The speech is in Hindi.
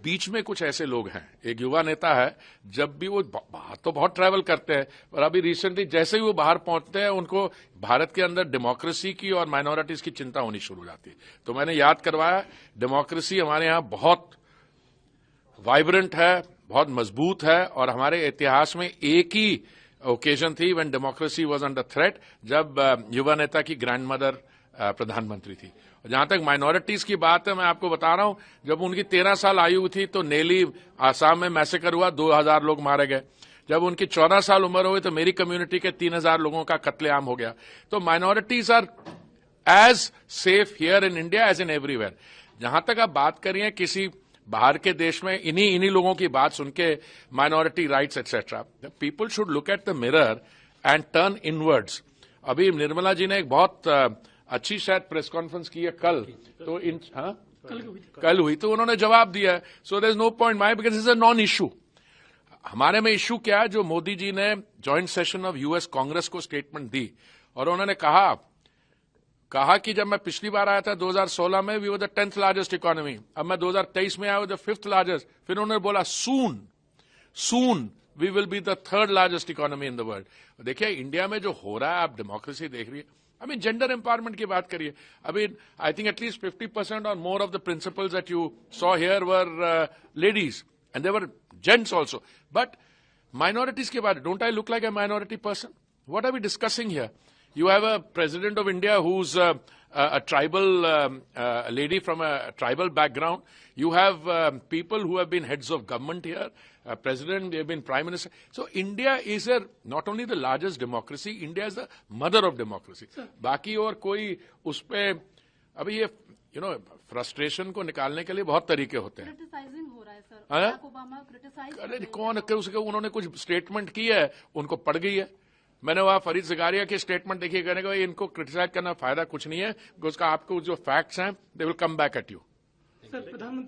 बीच में कुछ ऐसे लोग हैं, एक युवा नेता है, जब भी वो बाहर तो बहुत ट्रैवल करते हैं, पर अभी रिसेंटली जैसे ही वो बाहर पहुंचते हैं उनको भारत के अंदर डेमोक्रेसी की और माइनॉरिटीज की चिंता होनी शुरू हो जाती है। तो मैंने याद करवाया, डेमोक्रेसी हमारे यहाँ बहुत वाइब्रेंट है, बहुत मजबूत है, और हमारे इतिहास में एक ही ओकेजन थी when democracy was under threat, जब युवा नेता की ग्रैंडमदर प्रधानमंत्री थी। जहां तक माइनॉरिटीज की बात है, मैं आपको बता रहा हूं, जब उनकी 13 साल आयु थी तो नेली आसाम में मैसेकर हुआ, 2000 लोग मारे गए। जब उनकी 14 साल उम्र हुई तो मेरी कम्युनिटी के 3000 लोगों का कत्लेआम हो गया। तो minorities are as safe here in India as in everywhere. जहां तक आप बात करिए किसी बाहर के देश में इन्हीं लोगों की बात सुन के minority rights etcetera, people should look at the mirror and turn inwards. अभी निर्मला जी ने एक बहुत अच्छी शायद प्रेस कॉन्फ्रेंस की है कल, तो कल हुई तो उन्होंने जवाब दिया है। So there is no point my, because is a non issue. हमारे में इशू क्या है, जो मोदी जी ने joint session of US Congress को स्टेटमेंट दी, और उन्होंने कहा कि जब मैं पिछली बार आया था 2016 में, we were the 10th largest economy, अब मैं 2023 में आया हूं द 5th लार्जेस्ट। फिर उन्होंने बोला soon we will be the 3rd largest economy in the world. देखिए इंडिया में जो हो रहा है, आप डेमोक्रेसी देख रही है। I mean, gender empowerment की बात करिए। I mean, I think at least 50% or more of the principals that you saw here were ladies, and there were gents also. But minorities की बात, don't I look like a minority person? What are we discussing here? You have a president of India who's a tribal lady from a tribal background. You have people who have been heads of government here. President, they have been prime minister. So India is not only the largest democracy, India is the mother of democracy. बाकी और कोई उस पे अभी ये फ्रस्ट्रेशन को निकालने के लिए बहुत तरीके होते हैं। क्रिटिसाइजिंग हो रहा है सर, बराक ओबामा क्रिटिसाइज। अरे कौन उन्होंने कुछ स्टेटमेंट की है, उनको पड़ गई है। मैंने वहां फरीद ज़कारिया की स्टेटमेंट देखिए, कहने का इनको क्रिटिसाइज करना फायदा कुछ नहीं है, बिकॉज आपको जो फैक्ट्स हैं they will come back at you.